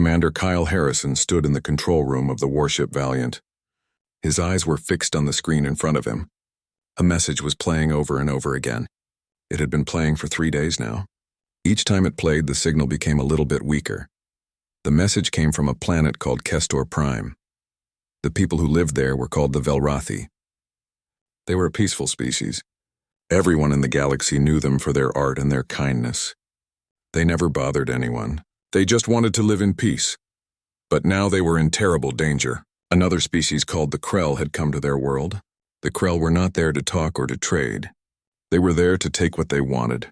Commander Kyle Harrison stood in the control room of the warship Valiant. His eyes were fixed on the screen in front of him. A message was playing over and over again. It had been playing for 3 days now. Each time it played, the signal became a little bit weaker. The message came from a planet called Kestor Prime. The people who lived there were called the Velrathi. They were a peaceful species. Everyone in the galaxy knew them for their art and their kindness. They never bothered anyone. They just wanted to live in peace. But now they were in terrible danger. Another species called the Krell had come to their world. The Krell were not there to talk or to trade. They were there to take what they wanted.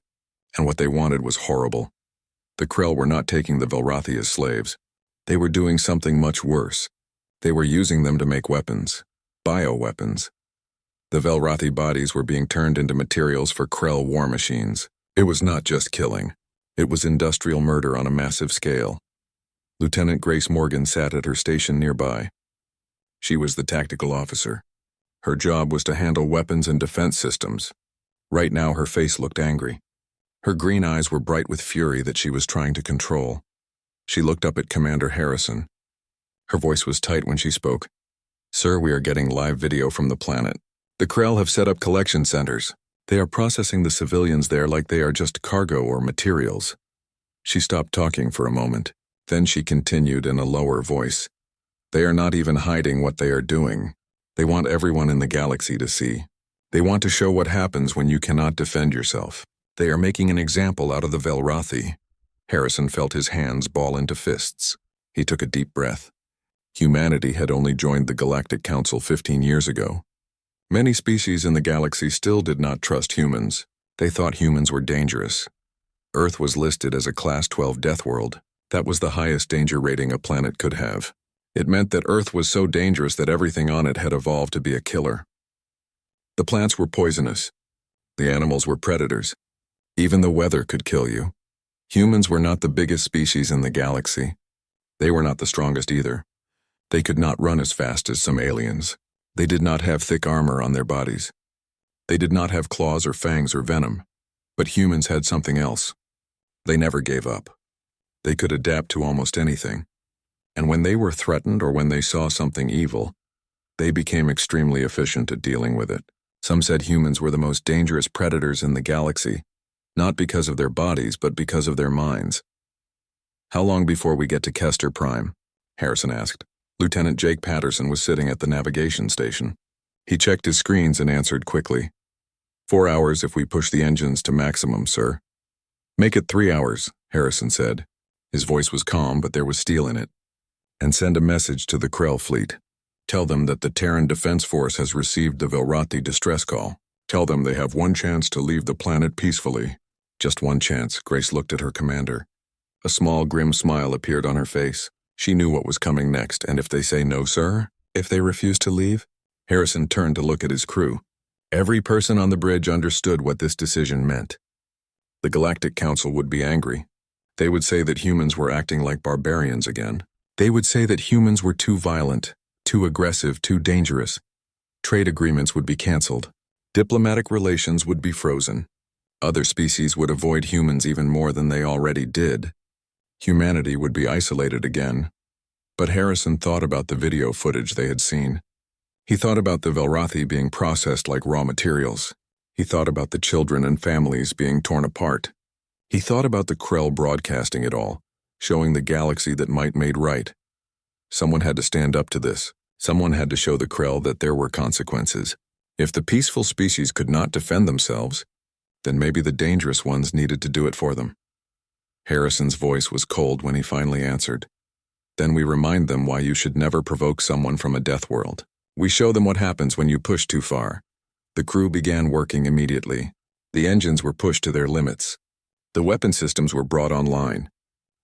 And what they wanted was horrible. The Krell were not taking the Velrathi as slaves. They were doing something much worse. They were using them to make weapons. Bioweapons. The Velrathi bodies were being turned into materials for Krell war machines. It was not just killing. It was industrial murder on a massive scale. Lieutenant Grace Morgan sat at her station nearby. She was the tactical officer. Her job was to handle weapons and defense systems. Right now her face looked angry. Her green eyes were bright with fury that she was trying to control. She looked up at Commander Harrison. Her voice was tight when she spoke. "Sir, we are getting live video from the planet. The Krell have set up collection centers. They are processing the civilians there like they are just cargo or materials." She stopped talking for a moment. Then she continued in a lower voice. "They are not even hiding what they are doing. They want everyone in the galaxy to see. They want to show what happens when you cannot defend yourself. They are making an example out of the Velrathi." Harrison felt his hands ball into fists. He took a deep breath. Humanity had only joined the Galactic Council 15 years ago. Many species in the galaxy still did not trust humans. They thought humans were dangerous. Earth was listed as a Class 12 death world. That was the highest danger rating a planet could have. It meant that Earth was so dangerous that everything on it had evolved to be a killer. The plants were poisonous. The animals were predators. Even the weather could kill you. Humans were not the biggest species in the galaxy. They were not the strongest either. They could not run as fast as some aliens. They did not have thick armor on their bodies. They did not have claws or fangs or venom. But humans had something else. They never gave up. They could adapt to almost anything. And when they were threatened or when they saw something evil, they became extremely efficient at dealing with it. Some said humans were the most dangerous predators in the galaxy, not because of their bodies, but because of their minds. "How long before we get to Kestor Prime?" Harrison asked. Lieutenant Jake Patterson was sitting at the navigation station. He checked his screens and answered quickly. 4 hours if we push the engines to maximum, sir." "Make it 3 hours, Harrison said. His voice was calm, but there was steel in it. "And send a message to the Krell fleet. Tell them that the Terran Defense Force has received the Velrathi distress call. Tell them they have one chance to leave the planet peacefully." Just one chance. Grace looked at her commander. A small, grim smile appeared on her face. She knew what was coming next, and if they say no, sir? If they refuse to leave? Harrison turned to look at his crew. Every person on the bridge understood what this decision meant. The Galactic Council would be angry. They would say that humans were acting like barbarians again. They would say that humans were too violent, too aggressive, too dangerous. Trade agreements would be canceled. Diplomatic relations would be frozen. Other species would avoid humans even more than they already did. Humanity would be isolated again. But Harrison thought about the video footage they had seen. He thought about the Velrathi being processed like raw materials. He thought about the children and families being torn apart. He thought about the Krell broadcasting it all, showing the galaxy that might made right. Someone had to stand up to this. Someone had to show the Krell that there were consequences. If the peaceful species could not defend themselves, then maybe the dangerous ones needed to do it for them. Harrison's voice was cold when he finally answered. "Then we remind them why you should never provoke someone from a death world. We show them what happens when you push too far." The crew began working immediately. The engines were pushed to their limits. The weapon systems were brought online.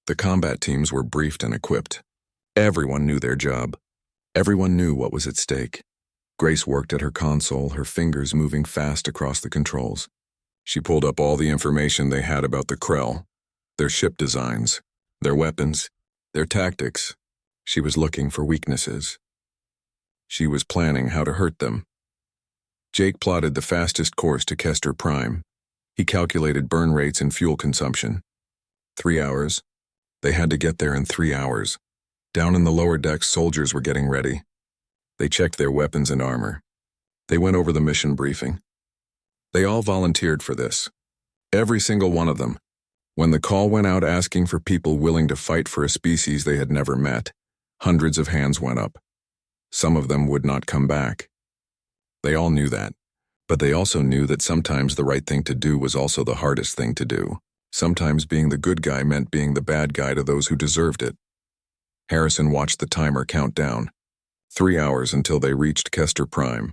The combat teams were briefed and equipped. Everyone knew their job. Everyone knew what was at stake. Grace worked at her console, her fingers moving fast across the controls. She pulled up all the information they had about the Krell, their ship designs, their weapons, their tactics. She was looking for weaknesses. She was planning how to hurt them. Jake plotted the fastest course to Kestor Prime. He calculated burn rates and fuel consumption. 3 hours, They had to get there in 3 hours. Down in the lower decks, soldiers were getting ready. They checked their weapons and armor. They went over the mission briefing. They all volunteered for this. Every single one of them. When the call went out asking for people willing to fight for a species they had never met, hundreds of hands went up. Some of them would not come back. They all knew that. But they also knew that sometimes the right thing to do was also the hardest thing to do. Sometimes being the good guy meant being the bad guy to those who deserved it. Harrison watched the timer count down. 3 hours until they reached Kester Prime.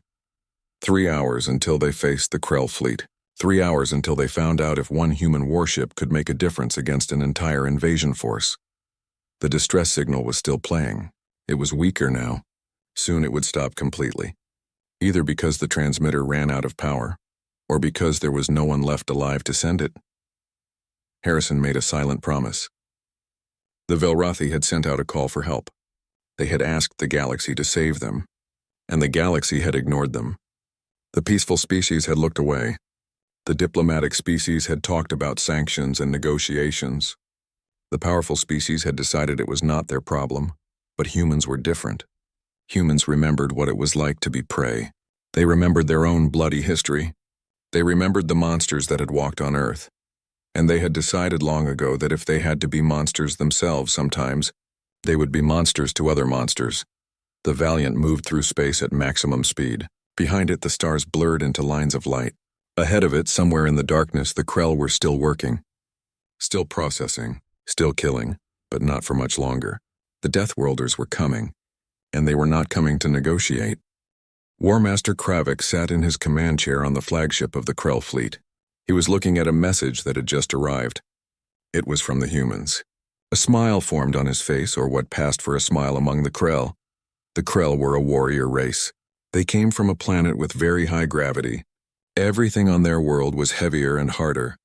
3 hours until they faced the Krell fleet. 3 hours until they found out if one human warship could make a difference against an entire invasion force. The distress signal was still playing. It was weaker now. Soon it would stop completely. Either because the transmitter ran out of power, or because there was no one left alive to send it. Harrison made a silent promise. The Velrathi had sent out a call for help. They had asked the galaxy to save them, and the galaxy had ignored them. The peaceful species had looked away. The diplomatic species had talked about sanctions and negotiations. The powerful species had decided it was not their problem, but humans were different. Humans remembered what it was like to be prey. They remembered their own bloody history. They remembered the monsters that had walked on Earth. And they had decided long ago that if they had to be monsters themselves sometimes, they would be monsters to other monsters. The Valiant moved through space at maximum speed. Behind it, the stars blurred into lines of light. Ahead of it, somewhere in the darkness, the Krell were still working. Still processing, still killing, but not for much longer. The Deathworlders were coming. And they were not coming to negotiate. War Master Kravik sat in his command chair on the flagship of the Krell fleet. He was looking at a message that had just arrived. It was from the humans. A smile formed on his face, or what passed for a smile among the Krell. The Krell were a warrior race. They came from a planet with very high gravity. Everything on their world was heavier and harder.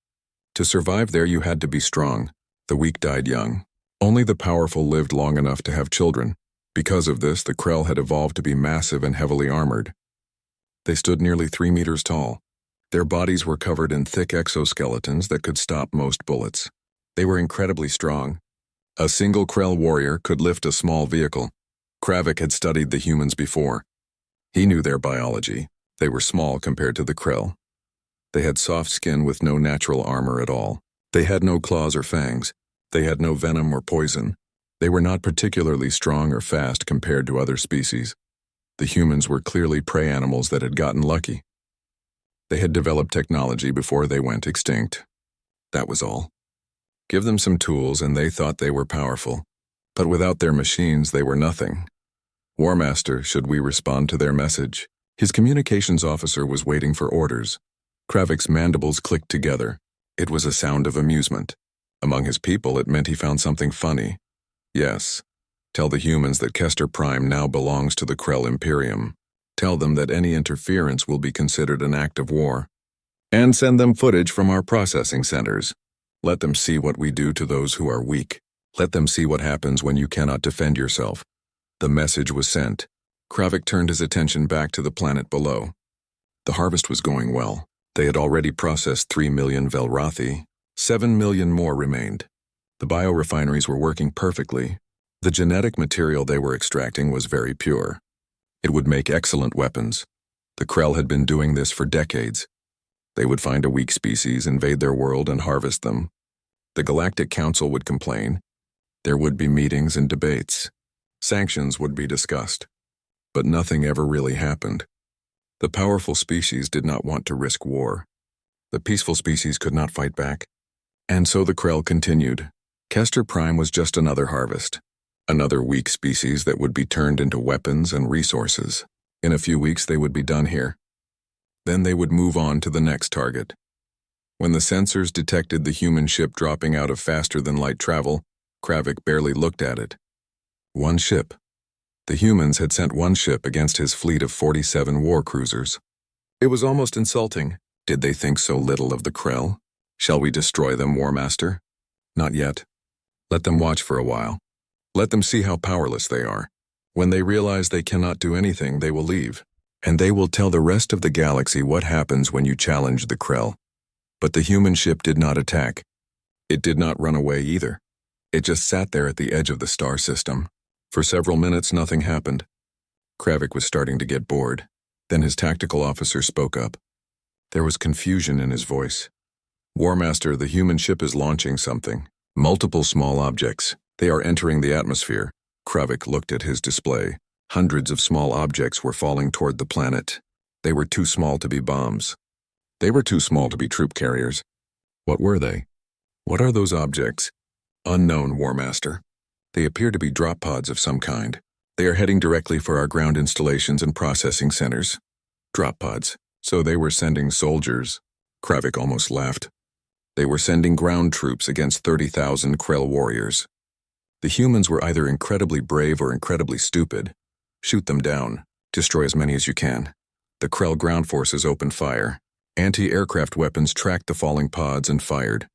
To survive there, you had to be strong. The weak died young. Only the powerful lived long enough to have children. Because of this, the Krell had evolved to be massive and heavily armored. They stood nearly 3 meters tall. Their bodies were covered in thick exoskeletons that could stop most bullets. They were incredibly strong. A single Krell warrior could lift a small vehicle. Kravik had studied the humans before. He knew their biology. They were small compared to the Krell. They had soft skin with no natural armor at all. They had no claws or fangs. They had no venom or poison. They were not particularly strong or fast compared to other species. The humans were clearly prey animals that had gotten lucky. They had developed technology before they went extinct. That was all. Give them some tools and they thought they were powerful. But without their machines, they were nothing. War Master, should we respond to their message? His communications officer was waiting for orders. Kravik's mandibles clicked together. It was a sound of amusement. Among his people, it meant he found something funny. Yes. Tell the humans that Kester Prime now belongs to the Krell Imperium. Tell them that any interference will be considered an act of war. And send them footage from our processing centers. Let them see what we do to those who are weak. Let them see what happens when you cannot defend yourself. The message was sent. Kravik turned his attention back to the planet below. The harvest was going well. They had already processed 3 million Velrathi. 7 million more remained. The biorefineries were working perfectly. The genetic material they were extracting was very pure. It would make excellent weapons. The Krell had been doing this for decades. They would find a weak species, invade their world, and harvest them. The Galactic Council would complain. There would be meetings and debates. Sanctions would be discussed. But nothing ever really happened. The powerful species did not want to risk war. The peaceful species could not fight back. And so the Krell continued. Kester Prime was just another harvest. Another weak species that would be turned into weapons and resources. In a few weeks they would be done here. Then they would move on to the next target. When the sensors detected the human ship dropping out of faster-than-light travel, Kravik barely looked at it. One ship. The humans had sent one ship against his fleet of 47 war cruisers. It was almost insulting. Did they think so little of the Krell? Shall we destroy them, War Master? Not yet. Let them watch for a while. Let them see how powerless they are. When they realize they cannot do anything, they will leave. And they will tell the rest of the galaxy what happens when you challenge the Krell. But the human ship did not attack. It did not run away either. It just sat there at the edge of the star system. For several minutes, nothing happened. Kravik was starting to get bored. Then his tactical officer spoke up. There was confusion in his voice. War Master, the human ship is launching something. Multiple small objects. They are entering the atmosphere. Kravik looked at his display. Hundreds of small objects were falling toward the planet. They were too small to be bombs. They were too small to be troop carriers. What were they? What are those objects? Unknown, War Master. They appear to be drop pods of some kind. They are heading directly for our ground installations and processing centers. Drop pods. So they were sending soldiers. Kravik almost laughed. They were sending ground troops against 30,000 Krell warriors. The humans were either incredibly brave or incredibly stupid. Shoot them down. Destroy as many as you can. The Krell ground forces opened fire. Anti-aircraft weapons tracked the falling pods and fired.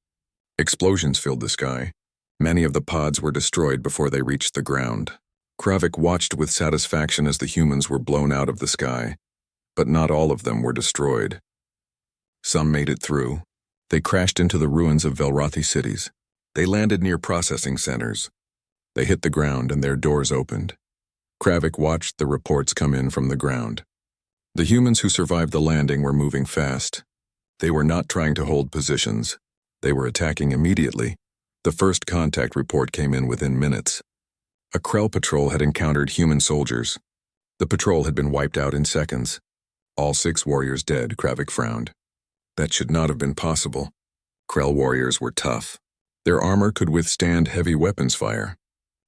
Explosions filled the sky. Many of the pods were destroyed before they reached the ground. Kravik watched with satisfaction as the humans were blown out of the sky. But not all of them were destroyed. Some made it through. They crashed into the ruins of Velrothi cities. They landed near processing centers. They hit the ground and their doors opened. Kravik watched the reports come in from the ground. The humans who survived the landing were moving fast. They were not trying to hold positions. They were attacking immediately. The first contact report came in within minutes. A Krell patrol had encountered human soldiers. The patrol had been wiped out in seconds. All 6 warriors dead, Kravik frowned. That should not have been possible. Krell warriors were tough. Their armor could withstand heavy weapons fire.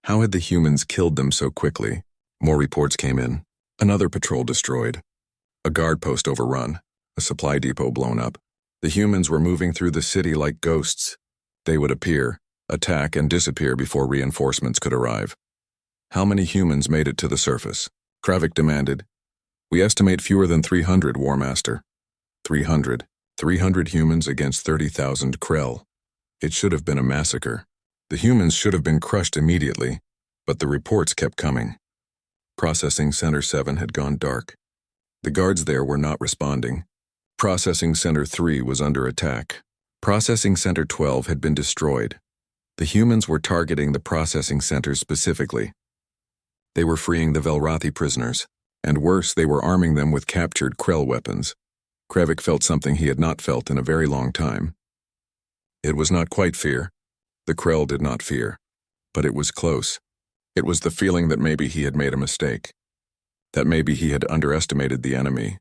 How had the humans killed them so quickly? More reports came in. Another patrol destroyed. A guard post overrun. A supply depot blown up. The humans were moving through the city like ghosts. They would appear, attack, and disappear before reinforcements could arrive. How many humans made it to the surface? Kravik demanded. We estimate fewer than 300, War Master. 300. 300 humans against 30,000 Krell. It should have been a massacre. The humans should have been crushed immediately, but the reports kept coming. Processing Center 7 had gone dark. The guards there were not responding. Processing Center 3 was under attack. Processing Center 12 had been destroyed. The humans were targeting the processing centers specifically. They were freeing the Velrothi prisoners, and worse, they were arming them with captured Krell weapons. Kravik felt something he had not felt in a very long time. It was not quite fear. The Krell did not fear. But it was close. It was the feeling that maybe he had made a mistake. That maybe he had underestimated the enemy.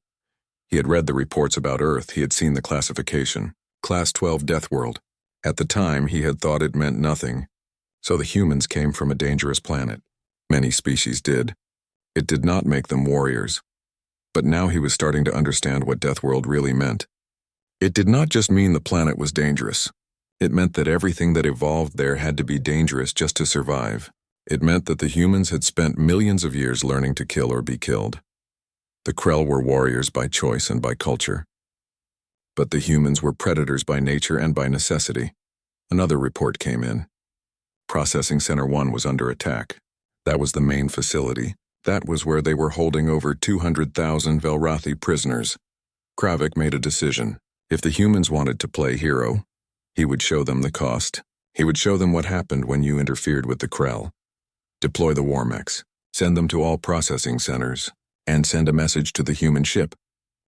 He had read the reports about Earth, he had seen the classification. Class 12 Deathworld. At the time, he had thought it meant nothing. So the humans came from a dangerous planet. Many species did. It did not make them warriors. But now he was starting to understand what Deathworld really meant. It did not just mean the planet was dangerous. It meant that everything that evolved there had to be dangerous just to survive. It meant that the humans had spent millions of years learning to kill or be killed. The Krell were warriors by choice and by culture. But the humans were predators by nature and by necessity. Another report came in. Processing Center 1 was under attack. That was the main facility. That was where they were holding over 200,000 Velrothi prisoners. Kravik made a decision. If the humans wanted to play hero, he would show them the cost. He would show them what happened when you interfered with the Krell. Deploy the war mechs. Send them to all processing centers. And send a message to the human ship.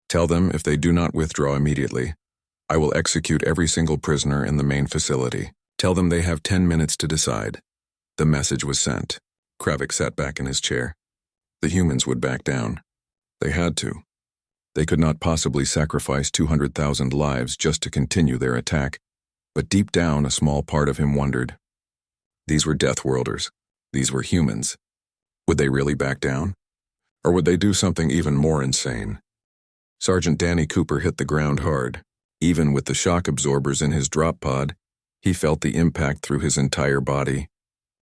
Tell them if they do not withdraw immediately, I will execute every single prisoner in the main facility. Tell them they have 10 minutes to decide. The message was sent. Kravik sat back in his chair. The humans would back down. They had to. They could not possibly sacrifice 200,000 lives just to continue their attack. But deep down, a small part of him wondered. These were Deathworlders. These were humans. Would they really back down? Or would they do something even more insane? Sergeant Danny Cooper hit the ground hard. Even with the shock absorbers in his drop pod, he felt the impact through his entire body.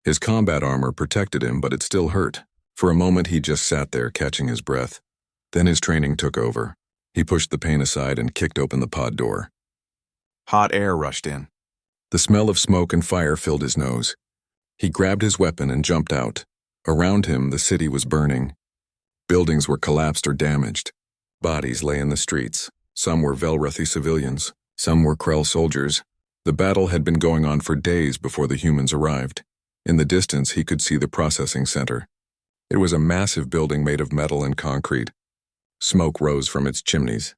His combat armor protected him, but it still hurt. For a moment, he just sat there, catching his breath. Then his training took over. He pushed the pain aside and kicked open the pod door. Hot air rushed in. The smell of smoke and fire filled his nose. He grabbed his weapon and jumped out. Around him, the city was burning. Buildings were collapsed or damaged. Bodies lay in the streets. Some were Velrothi civilians. Some were Krell soldiers. The battle had been going on for days before the humans arrived. In the distance, he could see the processing center. It was a massive building made of metal and concrete. Smoke rose from its chimneys.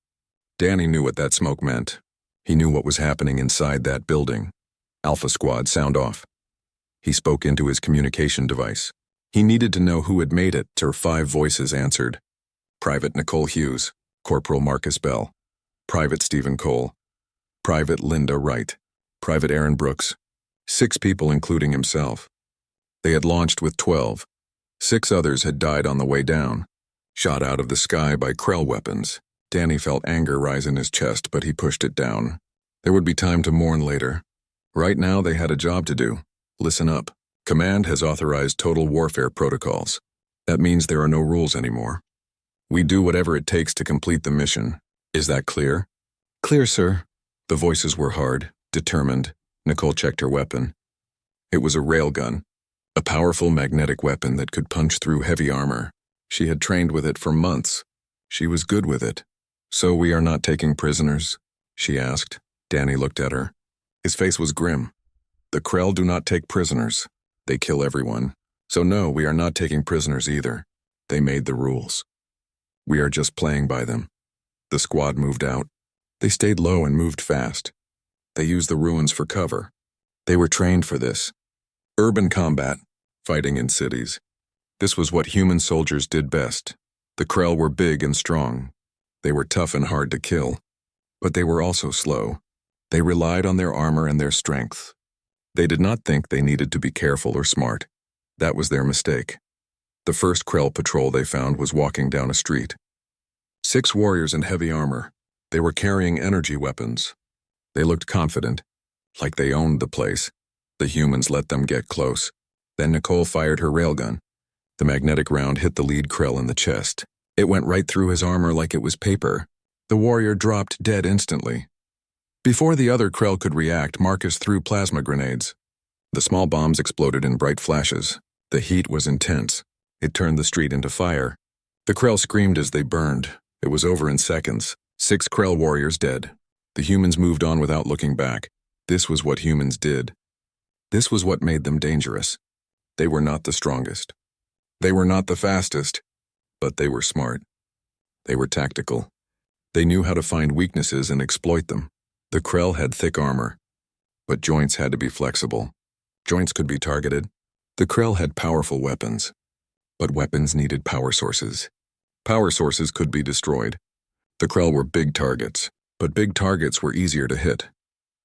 Danny knew what that smoke meant. He knew what was happening inside that building. Alpha Squad, sound off. He spoke into his communication device. He needed to know who had made it, till 5 voices answered. Private Nicole Hughes, Corporal Marcus Bell, Private Stephen Cole, Private Linda Wright, Private Aaron Brooks. 6 people including himself. They had launched with 12. 6 others had died on the way down, shot out of the sky by Krell weapons. Danny felt anger rise in his chest, but he pushed it down. There would be time to mourn later. Right now they had a job to do. Listen up. Command has authorized total warfare protocols. That means there are no rules anymore. We do whatever it takes to complete the mission. Is that clear? Clear, sir. The voices were hard, determined. Nicole checked her weapon. It was a railgun, a powerful magnetic weapon that could punch through heavy armor. She had trained with it for months. She was good with it. So we are not taking prisoners? She asked. Danny looked at her. His face was grim. The Krell do not take prisoners. They kill everyone. So no, we are not taking prisoners either. They made the rules. We are just playing by them. The squad moved out. They stayed low and moved fast. They used the ruins for cover. They were trained for this. Urban combat, fighting in cities. This was what human soldiers did best. The Krell were big and strong. They were tough and hard to kill. But they were also slow. They relied on their armor and their strength. They did not think they needed to be careful or smart. That was their mistake. The first Krell patrol they found was walking down a street. 6 warriors in heavy armor. They were carrying energy weapons. They looked confident, like they owned the place. The humans let them get close. Then Nicole fired her railgun. The magnetic round hit the lead Krell in the chest. It went right through his armor like it was paper. The warrior dropped dead instantly. Before the other Krell could react, Marcus threw plasma grenades. The small bombs exploded in bright flashes. The heat was intense. It turned the street into fire. The Krell screamed as they burned. It was over in seconds. 6 Krell warriors dead. The humans moved on without looking back. This was what humans did. This was what made them dangerous. They were not the strongest. They were not the fastest. But they were smart. They were tactical. They knew how to find weaknesses and exploit them. The Krell had thick armor, but joints had to be flexible. Joints could be targeted. The Krell had powerful weapons, but weapons needed power sources. Power sources could be destroyed. The Krell were big targets, but big targets were easier to hit.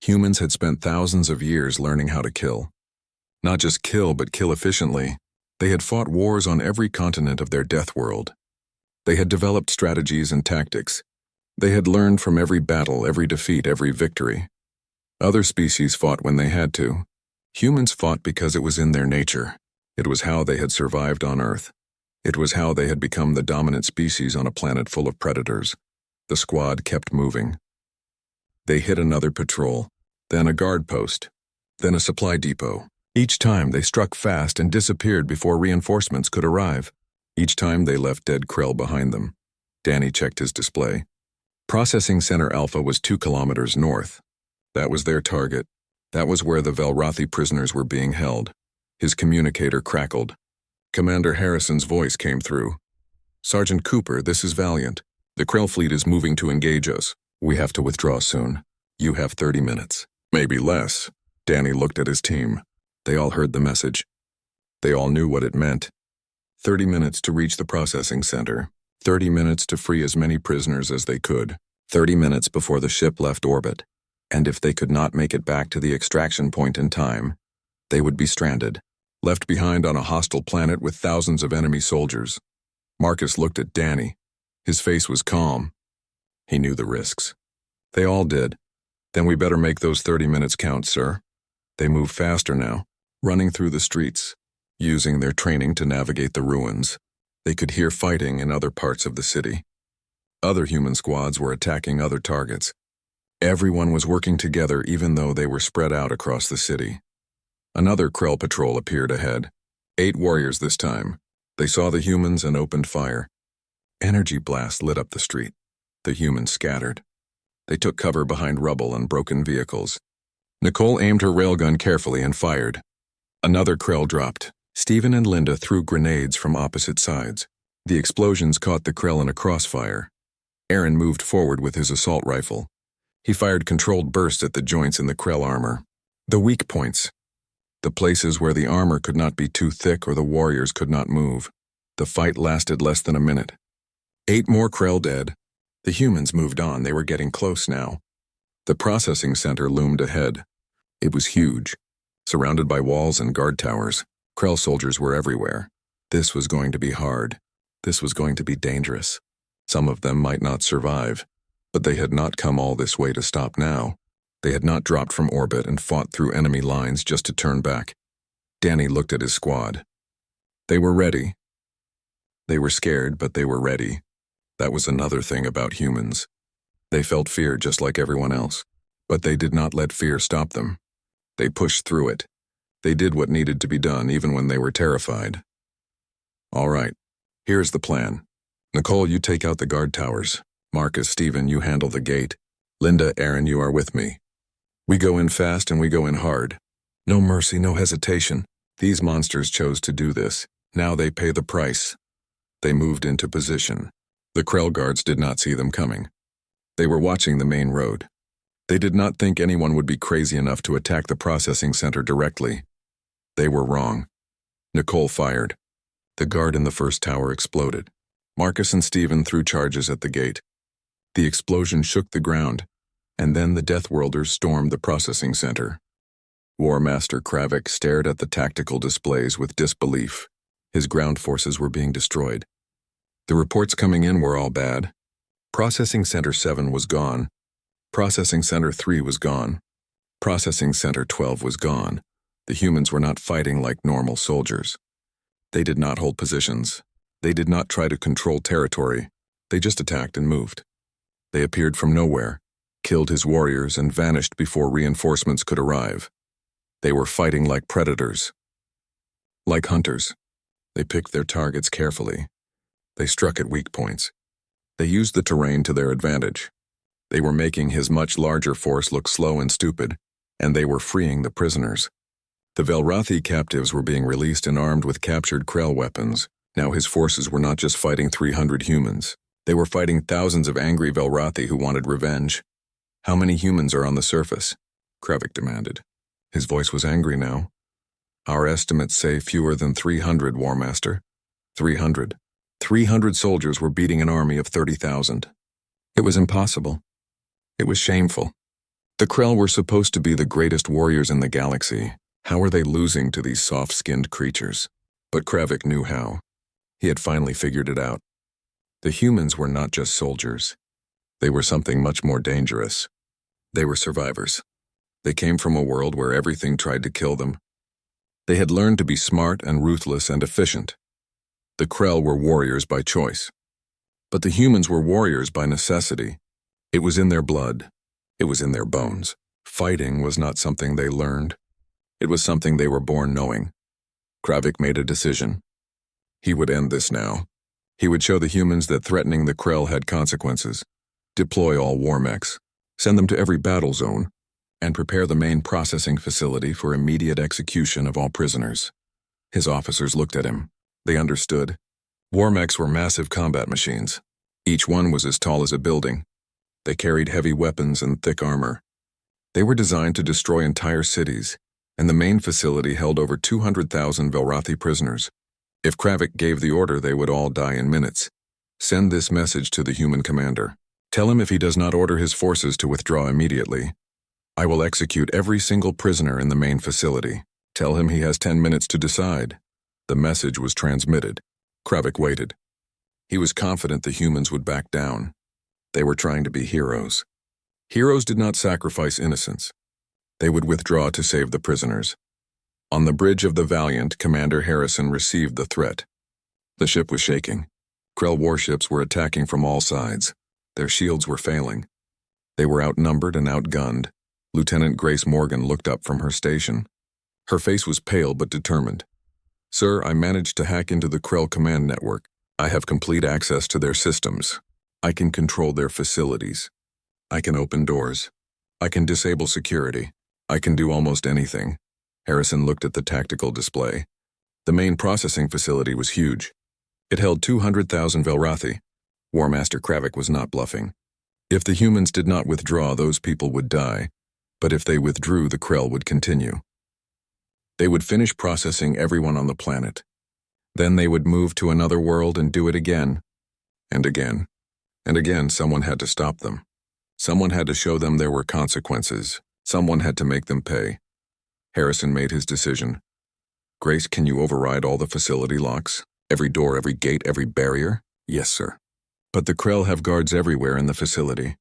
Humans had spent thousands of years learning how to kill. Not just kill, but kill efficiently. They had fought wars on every continent of their death world. They had developed strategies and tactics. They had learned from every battle, every defeat, every victory. Other species fought when they had to. Humans fought because it was in their nature. It was how they had survived on Earth. It was how they had become the dominant species on a planet full of predators. The squad kept moving. They hit another patrol, then a guard post, then a supply depot. Each time they struck fast and disappeared before reinforcements could arrive. Each time they left dead Krell behind them. Danny checked his display. Processing Center Alpha was 2 kilometers north. That was their target. That was where the Velrothi prisoners were being held. His communicator crackled. Commander Harrison's voice came through. Sergeant Cooper, this is Valiant. The Krell fleet is moving to engage us. We have to withdraw soon. You have 30 minutes. Maybe less. Danny looked at his team. They all heard the message. They all knew what it meant. 30 minutes to reach the processing center. 30 minutes to free as many prisoners as they could. 30 minutes before the ship left orbit. And if they could not make it back to the extraction point in time, they would be stranded, left behind on a hostile planet with thousands of enemy soldiers. Marcus looked at Danny. His face was calm. He knew the risks. They all did. Then we better make those 30 minutes count, sir. They move faster now, running through the streets, using their training to navigate the ruins. They could hear fighting in other parts of the city. Other human squads were attacking other targets. Everyone was working together even though they were spread out across the city. Another Krell patrol appeared ahead. 8 warriors this time. They saw the humans and opened fire. Energy blasts lit up the street. The humans scattered. They took cover behind rubble and broken vehicles. Nicole aimed her railgun carefully and fired. Another Krell dropped. Stephen and Linda threw grenades from opposite sides. The explosions caught the Krell in a crossfire. Aaron moved forward with his assault rifle. He fired controlled bursts at the joints in the Krell armor. The weak points. The places where the armor could not be too thick or the warriors could not move. The fight lasted less than a minute. 8 more Krell dead. The humans moved on. They were getting close now. The processing center loomed ahead. It was huge, surrounded by walls and guard towers. Krell soldiers were everywhere. This was going to be hard. This was going to be dangerous. Some of them might not survive, but they had not come all this way to stop now. They had not dropped from orbit and fought through enemy lines just to turn back. Danny looked at his squad. They were ready. They were scared, but they were ready. That was another thing about humans. They felt fear just like everyone else, but they did not let fear stop them. They pushed through it. They did what needed to be done even when they were terrified. All right, here's the plan. Nicole, you take out the guard towers. Marcus, Stephen, you handle the gate. Linda, Aaron, you are with me. We go in fast and we go in hard. No mercy, no hesitation. These monsters chose to do this. Now they pay the price. They moved into position. The Krell guards did not see them coming. They were watching the main road. They did not think anyone would be crazy enough to attack the processing center directly. They were wrong. Nicole fired. The guard in the first tower exploded. Marcus and Stephen threw charges at the gate. The explosion shook the ground, and then the Deathworlders stormed the processing center. War Master Kravik stared at the tactical displays with disbelief. His ground forces were being destroyed. The reports coming in were all bad. Processing Center 7 was gone. Processing Center 3 was gone. Processing Center 12 was gone. The humans were not fighting like normal soldiers. They did not hold positions. They did not try to control territory. They just attacked and moved. They appeared from nowhere, killed his warriors, and vanished before reinforcements could arrive. They were fighting like predators. Like hunters. They picked their targets carefully. They struck at weak points. They used the terrain to their advantage. They were making his much larger force look slow and stupid, and they were freeing the prisoners. The Velrathi captives were being released and armed with captured Krell weapons. Now his forces were not just fighting 300 humans. They were fighting thousands of angry Velrathi who wanted revenge. How many humans are on the surface? Kravik demanded. His voice was angry now. Our estimates say fewer than 300, War Master. 300. 300 soldiers were beating an army of 30,000. It was impossible. It was shameful. The Krell were supposed to be the greatest warriors in the galaxy. How were they losing to these soft-skinned creatures? But Kravik knew how. He had finally figured it out. The humans were not just soldiers. They were something much more dangerous. They were survivors. They came from a world where everything tried to kill them. They had learned to be smart and ruthless and efficient. The Krell were warriors by choice. But the humans were warriors by necessity. It was in their blood. It was in their bones. Fighting was not something they learned. It was something they were born knowing. Kravik made a decision. He would end this now. He would show the humans that threatening the Krell had consequences. Deploy all war mechs, send them to every battle zone, and prepare the main processing facility for immediate execution of all prisoners. His officers looked at him. They understood. War mechs were massive combat machines. Each one was as tall as a building. They carried heavy weapons and thick armor. They were designed to destroy entire cities, and the main facility held over 200,000 Velrathi prisoners. If Kravik gave the order, they would all die in minutes. Send this message to the human commander. Tell him if he does not order his forces to withdraw immediately, I will execute every single prisoner in the main facility. Tell him he has 10 minutes to decide. The message was transmitted. Kravik waited. He was confident the humans would back down. They were trying to be heroes. Heroes did not sacrifice innocence. They would withdraw to save the prisoners. On the bridge of the Valiant, Commander Harrison received the threat. The ship was shaking. Krell warships were attacking from all sides. Their shields were failing. They were outnumbered and outgunned. Lieutenant Grace Morgan looked up from her station. Her face was pale but determined. Sir, I managed to hack into the Krell command network. I have complete access to their systems. I can control their facilities. I can open doors. I can disable security. I can do almost anything. Harrison looked at the tactical display. The main processing facility was huge. It held 200,000 Velrathi. War Master Kravik was not bluffing. If the humans did not withdraw, those people would die, but if they withdrew, the Krell would continue. They would finish processing everyone on the planet. Then they would move to another world and do it again, and again, and again. Someone had to stop them. Someone had to show them there were consequences. Someone had to make them pay. Harrison made his decision. Grace, can you override all the facility locks? Every door, every gate, every barrier? Yes, sir. But the Krell have guards everywhere in the facility.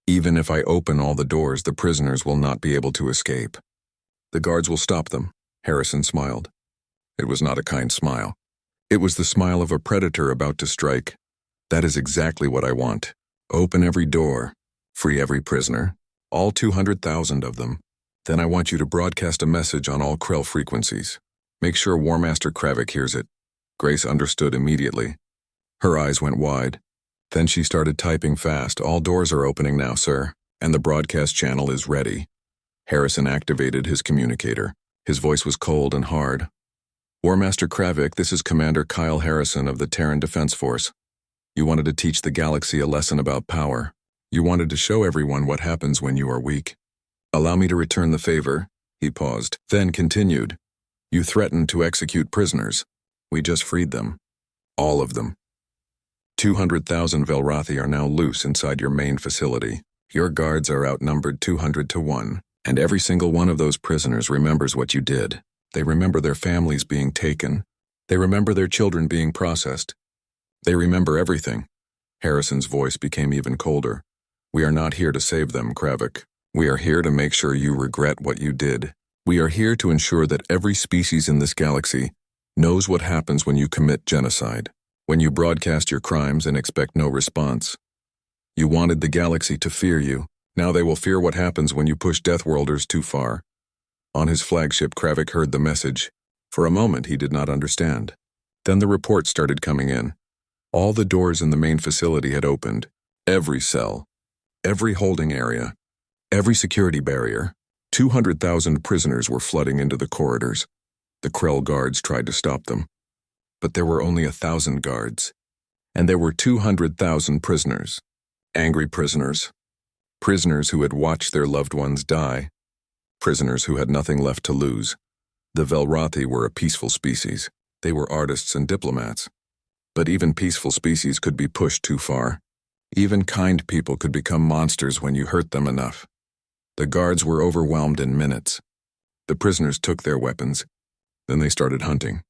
Even if I open all the doors, the prisoners will not be able to escape. The guards will stop them. Harrison smiled. It was not a kind smile. It was the smile of a predator about to strike. That is exactly what I want. Open every door. Free every prisoner. All 200,000 of them. Then I want you to broadcast a message on all Krell frequencies. Make sure War Master Kravik hears it. Grace understood immediately. Her eyes went wide. Then she started typing fast. All doors are opening now, sir, and the broadcast channel is ready. Harrison activated his communicator. His voice was cold and hard. War Master Kravik, this is Commander Kyle Harrison of the Terran Defense Force. You wanted to teach the galaxy a lesson about power. You wanted to show everyone what happens when you are weak. Allow me to return the favor. He paused, then continued. You threatened to execute prisoners. We just freed them. All of them. 200,000 Velrathi are now loose inside your main facility. Your guards are outnumbered 200 to 1, and every single one of those prisoners remembers what you did. They remember their families being taken. They remember their children being processed. They remember everything. Harrison's voice became even colder. We are not here to save them, Kravik. We are here to make sure you regret what you did. We are here to ensure that every species in this galaxy knows what happens when you commit genocide, when you broadcast your crimes and expect no response. You wanted the galaxy to fear you. Now they will fear what happens when you push Deathworlders too far. On his flagship, Kravik heard the message. For a moment, he did not understand. Then the reports started coming in. All the doors in the main facility had opened. Every cell, every holding area, every security barrier. 200,000 prisoners were flooding into the corridors. The Krell guards tried to stop them. But there were only 1,000 guards. And there were 200,000 prisoners. Angry prisoners. Prisoners who had watched their loved ones die. Prisoners who had nothing left to lose. The Velrathi were a peaceful species. They were artists and diplomats. But even peaceful species could be pushed too far. Even kind people could become monsters when you hurt them enough. The guards were overwhelmed in minutes. The prisoners took their weapons. Then they started hunting,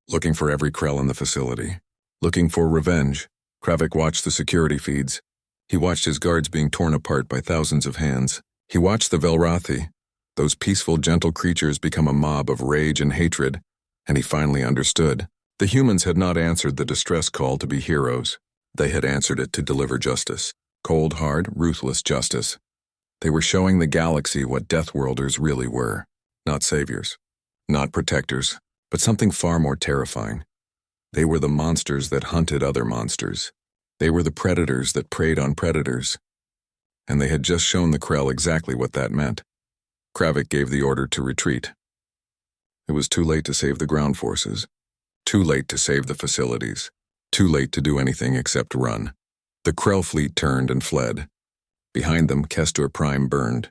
looking for every Krell in the facility, looking for revenge. Kravik watched the security feeds. He watched his guards being torn apart by thousands of hands. He watched the Velrathi, those peaceful, gentle creatures, become a mob of rage and hatred, and he finally understood. The humans had not answered the distress call to be heroes. They had answered it to deliver justice. Cold, hard, ruthless justice. They were showing the galaxy what Deathworlders really were. Not saviors, not protectors, but something far more terrifying. They were the monsters that hunted other monsters. They were the predators that preyed on predators. And they had just shown the Krell exactly what that meant. Kravik gave the order to retreat. It was too late to save the ground forces. Too late to save the facilities. Too late to do anything except run. The Krell fleet turned and fled. Behind them, Kestor Prime burned.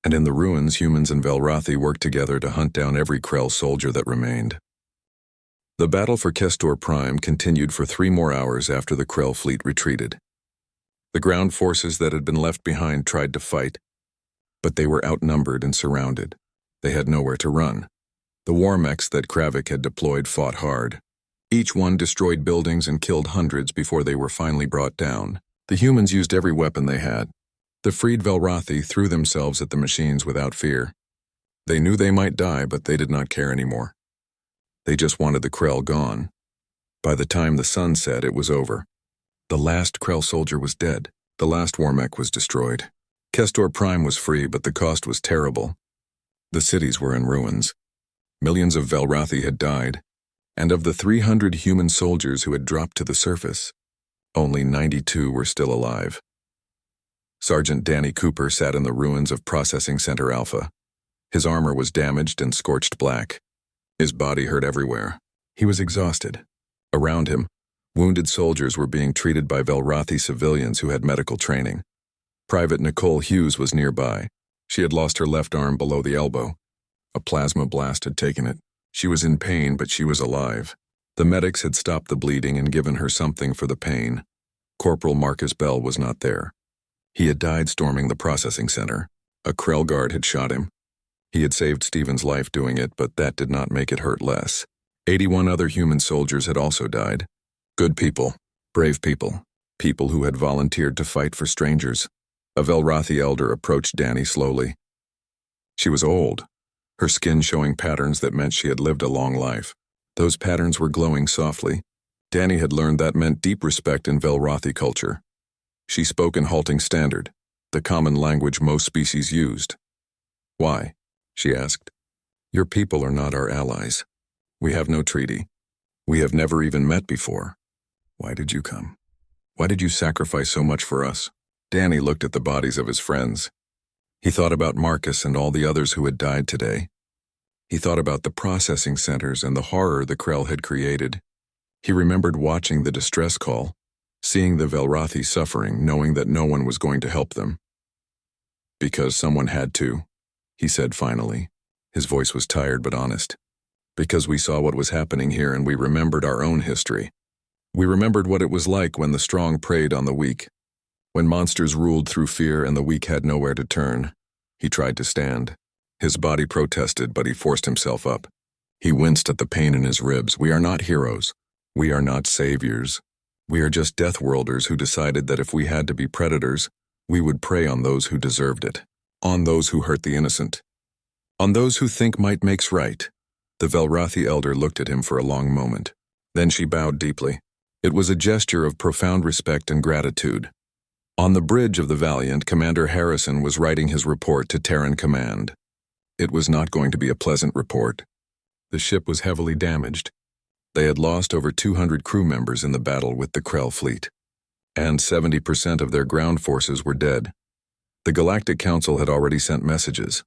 And in the ruins, humans and Velrathi worked together to hunt down every Krell soldier that remained. The battle for Kestor Prime continued for 3 more hours after the Krell fleet retreated. The ground forces that had been left behind tried to fight, but they were outnumbered and surrounded. They had nowhere to run. The war mechs that Kravik had deployed fought hard. Each one destroyed buildings and killed hundreds before they were finally brought down. The humans used every weapon they had. The freed Velrathi threw themselves at the machines without fear. They knew they might die, but they did not care anymore. They just wanted the Krell gone. By the time the sun set, it was over. The last Krell soldier was dead. The last war mech was destroyed. Kestor Prime was free, but the cost was terrible. The cities were in ruins. Millions of Velrathi had died, and of the 300 human soldiers who had dropped to the surface, only 92 were still alive. Sergeant Danny Cooper sat in the ruins of Processing Center Alpha. His armor was damaged and scorched black. His body hurt everywhere. He was exhausted. Around him, wounded soldiers were being treated by Velrathi civilians who had medical training. Private Nicole Hughes was nearby. She had lost her left arm below the elbow. A plasma blast had taken it. She was in pain, but she was alive. The medics had stopped the bleeding and given her something for the pain. Corporal Marcus Bell was not there. He had died storming the processing center. A Krell guard had shot him. He had saved Stephen's life doing it, but that did not make it hurt less. 81 other human soldiers had also died. Good people, brave people, people who had volunteered to fight for strangers. A Velrathi elder approached Danny slowly. She was old, her skin showing patterns that meant she had lived a long life. Those patterns were glowing softly. Danny had learned that meant deep respect in Velrathi culture. She spoke in halting standard, the common language most species used. "Why?" she asked. "Your people are not our allies. We have no treaty. We have never even met before. Why did you come? Why did you sacrifice so much for us?" Danny looked at the bodies of his friends. He thought about Marcus and all the others who had died today. He thought about the processing centers and the horror the Krell had created. He remembered watching the distress call, seeing the Velrathi suffering, knowing that no one was going to help them. "Because someone had to," he said finally. His voice was tired but honest. "Because we saw what was happening here and we remembered our own history. We remembered what it was like when the strong preyed on the weak. When monsters ruled through fear and the weak had nowhere to turn." He tried to stand. His body protested, but he forced himself up. He winced at the pain in his ribs. "We are not heroes. We are not saviors. We are just Deathworlders who decided that if we had to be predators, we would prey on those who deserved it, on those who hurt the innocent, on those who think might makes right." The Velrathi elder looked at him for a long moment. Then she bowed deeply. It was a gesture of profound respect and gratitude. On the bridge of the Valiant, Commander Harrison was writing his report to Terran Command. It was not going to be a pleasant report. The ship was heavily damaged. They had lost over 200 crew members in the battle with the Krell fleet, and 70% of their ground forces were dead. The Galactic Council had already sent messages.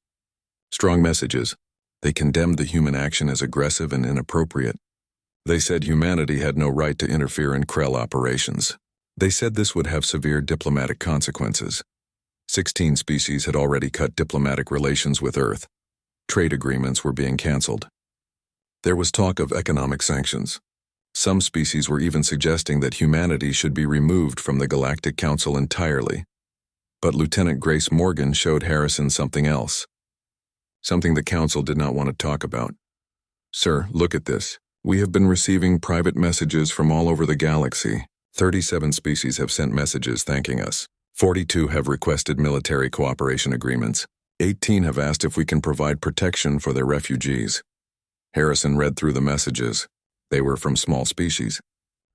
Strong messages. They condemned the human action as aggressive and inappropriate. They said humanity had no right to interfere in Krell operations. They said this would have severe diplomatic consequences. 16 species had already cut diplomatic relations with Earth. Trade agreements were being canceled. There was talk of economic sanctions. Some species were even suggesting that humanity should be removed from the Galactic Council entirely. But Lieutenant Grace Morgan showed Harrison something else. Something the Council did not want to talk about. "Sir, look at this. We have been receiving private messages from all over the galaxy. 37 species have sent messages thanking us. 42 have requested military cooperation agreements. 18 have asked if we can provide protection for their refugees." Harrison read through the messages. They were from small species.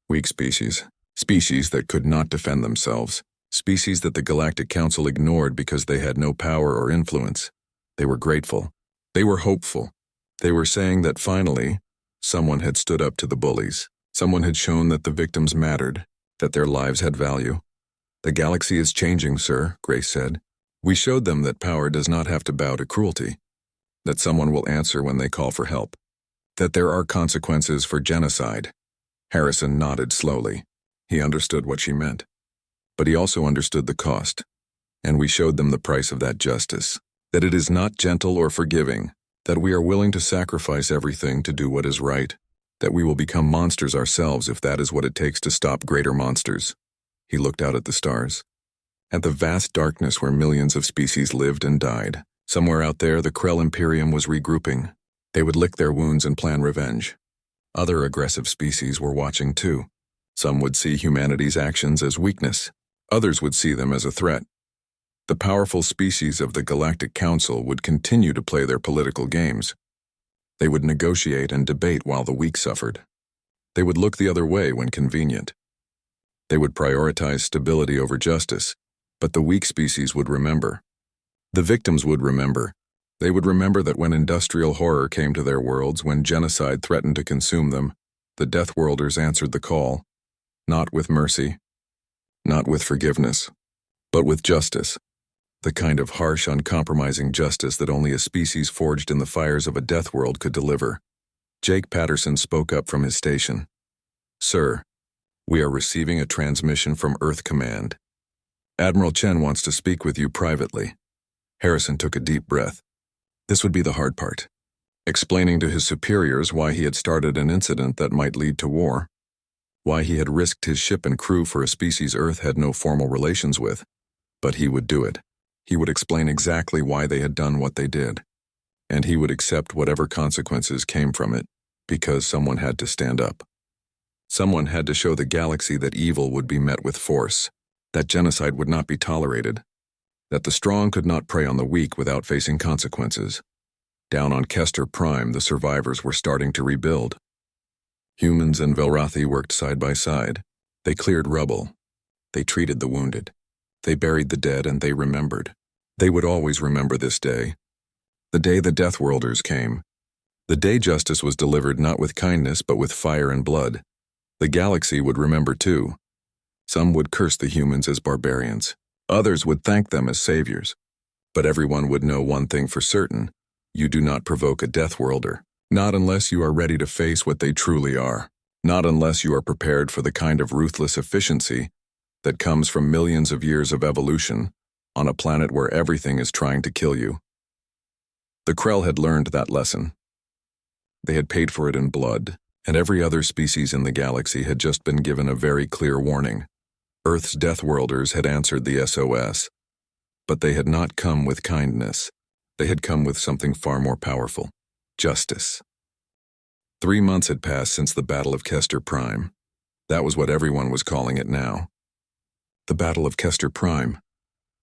Weak species. Species that could not defend themselves. Species that the Galactic Council ignored because they had no power or influence. They were grateful. They were hopeful. They were saying that finally, someone had stood up to the bullies. Someone had shown that the victims mattered, that their lives had value. "The galaxy is changing, sir," Grace said. "We showed them that power does not have to bow to cruelty, that someone will answer when they call for help, that there are consequences for genocide." Harrison nodded slowly. He understood what she meant. But he also understood the cost, and we showed them the price of that justice, that it is not gentle or forgiving, that we are willing to sacrifice everything to do what is right, that we will become monsters ourselves if that is what it takes to stop greater monsters. He looked out at the stars, at the vast darkness where millions of species lived and died. Somewhere out there, the Krell Imperium was regrouping. They would lick their wounds and plan revenge. Other aggressive species were watching too. Some would see humanity's actions as weakness. Others would see them as a threat. The powerful species of the Galactic Council would continue to play their political games. They would negotiate and debate while the weak suffered. They would look the other way when convenient. They would prioritize stability over justice, but the weak species would remember. The victims would remember. They would remember that when industrial horror came to their worlds, when genocide threatened to consume them, the Deathworlders answered the call, not with mercy, not with forgiveness, but with justice. The kind of harsh, uncompromising justice that only a species forged in the fires of a death world could deliver. Jake Patterson spoke up from his station. "Sir, we are receiving a transmission from Earth Command. Admiral Chen wants to speak with you privately." Harrison took a deep breath. This would be the hard part. Explaining to his superiors why he had started an incident that might lead to war. Why he had risked his ship and crew for a species Earth had no formal relations with. But he would do it. He would explain exactly why they had done what they did. And he would accept whatever consequences came from it, because someone had to stand up. Someone had to show the galaxy that evil would be met with force, that genocide would not be tolerated, that the strong could not prey on the weak without facing consequences. Down on Kester Prime, the survivors were starting to rebuild. Humans and Velrathi worked side by side. They cleared rubble. They treated the wounded. They buried the dead, and they remembered. They would always remember this day. The day the Deathworlders came. The day justice was delivered not with kindness but with fire and blood. The galaxy would remember too. Some would curse the humans as barbarians. Others would thank them as saviors. But everyone would know one thing for certain. You do not provoke a Deathworlder. Not unless you are ready to face what they truly are. Not unless you are prepared for the kind of ruthless efficiency that comes from millions of years of evolution on a planet where everything is trying to kill you. The Krell had learned that lesson. They had paid for it in blood, and every other species in the galaxy had just been given a very clear warning. Earth's Deathworlders had answered the SOS, but they had not come with kindness. They had come with something far more powerful: justice. 3 months had passed since the Battle of Kester Prime. That was what everyone was calling it now. The Battle of Kester Prime.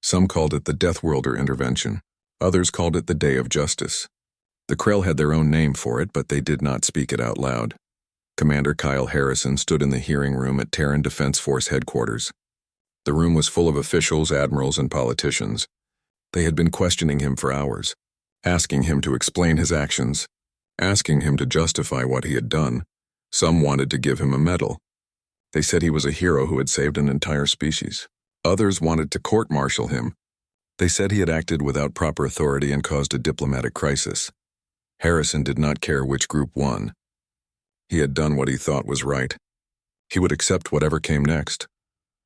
Some called it the Deathworlder intervention. Others called it the Day of Justice. The Krell had their own name for it, but they did not speak it out loud. Commander Kyle Harrison stood in the hearing room at Terran Defense Force headquarters. The room was full of officials, admirals, and politicians. They had been questioning him for hours, asking him to explain his actions, asking him to justify what he had done. Some wanted to give him a medal. They said he was a hero who had saved an entire species. Others wanted to court-martial him. They said he had acted without proper authority and caused a diplomatic crisis. Harrison did not care which group won. He had done what he thought was right. He would accept whatever came next.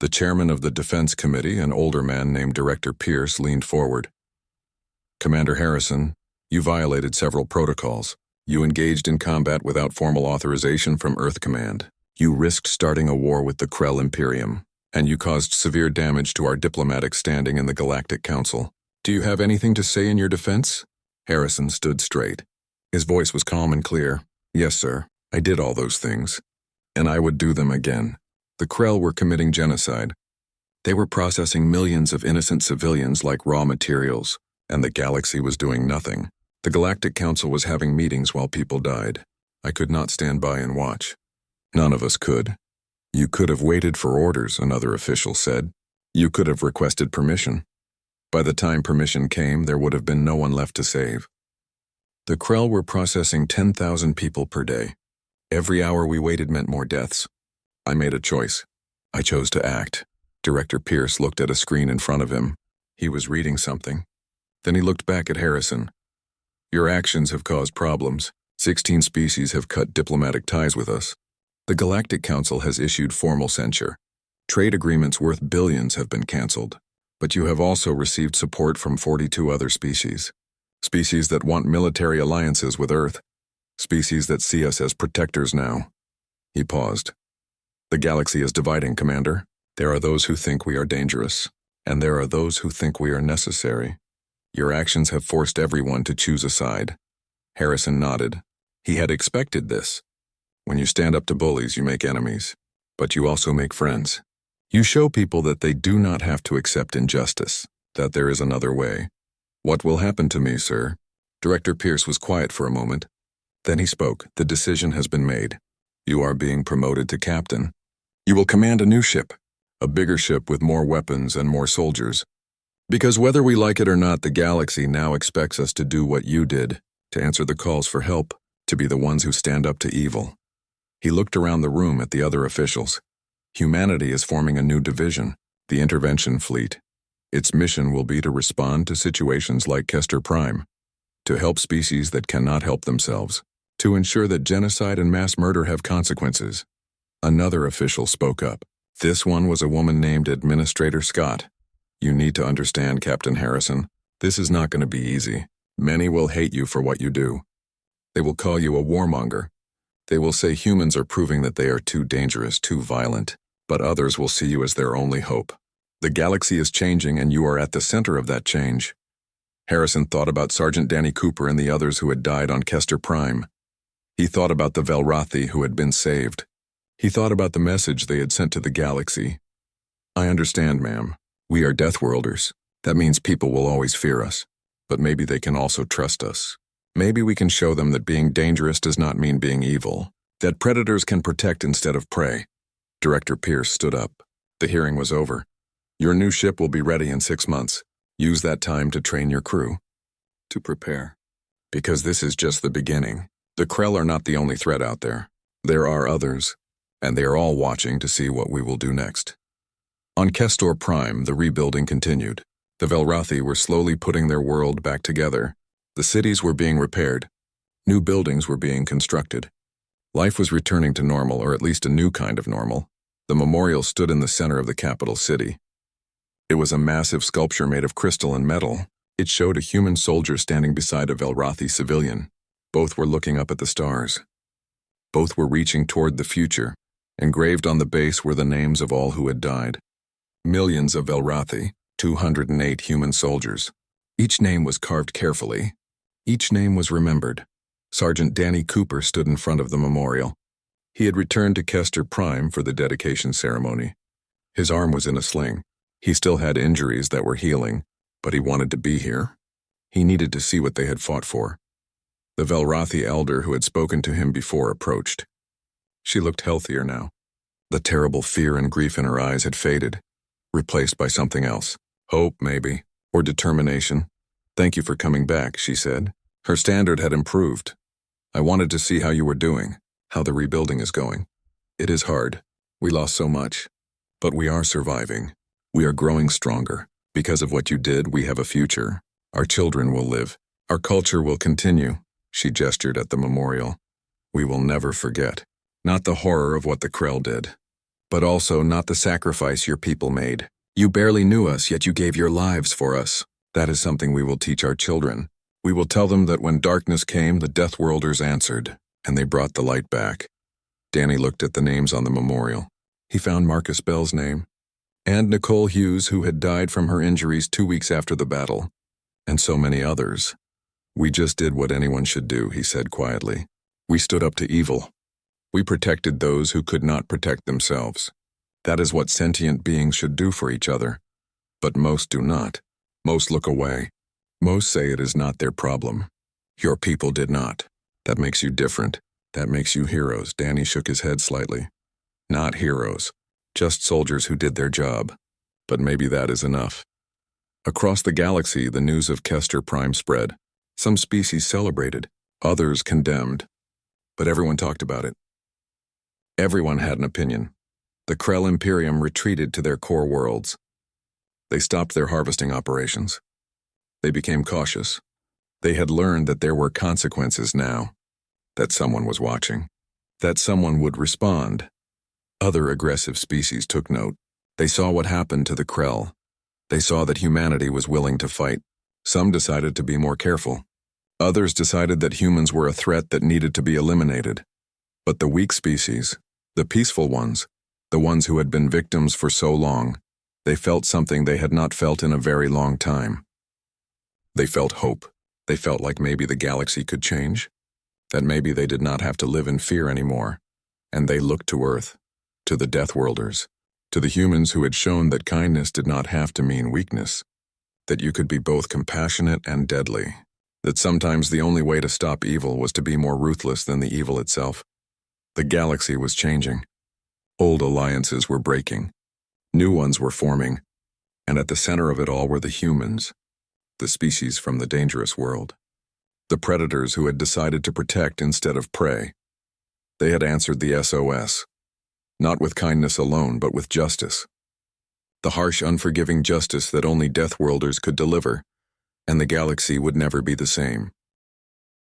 The chairman of the Defense Committee, an older man named Director Pierce, leaned forward. "Commander Harrison, you violated several protocols. You engaged in combat without formal authorization from Earth Command. You risked starting a war with the Krell Imperium, and you caused severe damage to our diplomatic standing in the Galactic Council. Do you have anything to say in your defense?" Harrison stood straight. His voice was calm and clear. "Yes, sir. I did all those things. And I would do them again." The Krell were committing genocide. They were processing millions of innocent civilians like raw materials, and the galaxy was doing nothing. The Galactic Council was having meetings while people died. I could not stand by and watch. None of us could. "You could have waited for orders," another official said. "You could have requested permission. By the time permission came, there would have been no one left to save." The Krell were processing 10,000 people per day. Every hour we waited meant more deaths. I made a choice. I chose to act. Director Pierce looked at a screen in front of him. He was reading something. Then he looked back at Harrison. "Your actions have caused problems. 16 species have cut diplomatic ties with us. The Galactic Council has issued formal censure. Trade agreements worth billions have been canceled. But you have also received support from 42 other species. Species that want military alliances with Earth. Species that see us as protectors now." He paused. "The galaxy is dividing, Commander. There are those who think we are dangerous, and there are those who think we are necessary. Your actions have forced everyone to choose a side." Harrison nodded. He had expected this. When you stand up to bullies, you make enemies, but you also make friends. You show people that they do not have to accept injustice, that there is another way. "What will happen to me, sir?" Director Pierce was quiet for a moment. Then he spoke. "The decision has been made. You are being promoted to captain. You will command a new ship, a bigger ship with more weapons and more soldiers. Because whether we like it or not, the galaxy now expects us to do what you did, to answer the calls for help, to be the ones who stand up to evil." He looked around the room at the other officials. Humanity is forming a new division, the Intervention Fleet. Its mission will be to respond to situations like Kester Prime, to help species that cannot help themselves, to ensure that genocide and mass murder have consequences. Another official spoke up. This one was a woman named Administrator Scott. You need to understand, Captain Harrison, this is not going to be easy. Many will hate you for what you do. They will call you a warmonger. They will say humans are proving that they are too dangerous, too violent, but others will see you as their only hope. The galaxy is changing and you are at the center of that change. Harrison thought about Sergeant Danny Cooper and the others who had died on Kester Prime. He thought about the Velrathi who had been saved. He thought about the message they had sent to the galaxy. I understand, ma'am. We are Deathworlders. That means people will always fear us. But maybe they can also trust us. Maybe we can show them that being dangerous does not mean being evil. That predators can protect instead of prey. Director Pierce stood up. The hearing was over. Your new ship will be ready in 6 months. Use that time to train your crew. To prepare. Because this is just the beginning. The Krell are not the only threat out there. There are others. And they are all watching to see what we will do next. On Kester Prime, the rebuilding continued. The Velrathi were slowly putting their world back together. The cities were being repaired. New buildings were being constructed. Life was returning to normal, or at least a new kind of normal. The memorial stood in the center of the capital city. It was a massive sculpture made of crystal and metal. It showed a human soldier standing beside a Velrathi civilian. Both were looking up at the stars. Both were reaching toward the future. Engraved on the base were the names of all who had died. Millions of Velrathi, 208 human soldiers. Each name was carved carefully. Each name was remembered. Sergeant Danny Cooper stood in front of the memorial. He had returned to Kester Prime for the dedication ceremony. His arm was in a sling. He still had injuries that were healing, but he wanted to be here. He needed to see what they had fought for. The Velrathi elder who had spoken to him before approached. She looked healthier now. The terrible fear and grief in her eyes had faded, replaced by something else. Hope, maybe, or determination. Thank you for coming back, she said. Her standard had improved. I wanted to see how you were doing, how the rebuilding is going. It is hard. We lost so much. But we are surviving. We are growing stronger. Because of what you did, we have a future. Our children will live. Our culture will continue. She gestured at the memorial. We will never forget. Not the horror of what the Krell did, but also not the sacrifice your people made. You barely knew us, yet you gave your lives for us. That is something we will teach our children. We will tell them that when darkness came, the Deathworlders answered, and they brought the light back. Danny looked at the names on the memorial. He found Marcus Bell's name, and Nicole Hughes, who had died from her injuries 2 weeks after the battle, and so many others. We just did what anyone should do, he said quietly. We stood up to evil. We protected those who could not protect themselves. That is what sentient beings should do for each other. But most do not. Most look away. Most say it is not their problem. Your people did not. That makes you different. That makes you heroes. Danny shook his head slightly. Not heroes. Just soldiers who did their job. But maybe that is enough. Across the galaxy, the news of Kester Prime spread. Some species celebrated. Others condemned. But everyone talked about it. Everyone had an opinion. The Krell Imperium retreated to their core worlds. They stopped their harvesting operations. They became cautious. They had learned that there were consequences now, that someone was watching, that someone would respond. Other aggressive species took note. They saw what happened to the Krell. They saw that humanity was willing to fight. Some decided to be more careful. Others decided that humans were a threat that needed to be eliminated. But the weak species, the peaceful ones, the ones who had been victims for so long, they felt something they had not felt in a very long time. They felt hope. They felt like maybe the galaxy could change, that maybe they did not have to live in fear anymore. And they looked to Earth, to the Deathworlders, to the humans who had shown that kindness did not have to mean weakness, that you could be both compassionate and deadly, that sometimes the only way to stop evil was to be more ruthless than the evil itself. The galaxy was changing. Old alliances were breaking. New ones were forming. And at the center of it all were the humans, the species from the dangerous world. The predators who had decided to protect instead of prey. They had answered the SOS, not with kindness alone, but with justice. the harsh, unforgiving justice that only Deathworlders could deliver, and the galaxy would never be the same.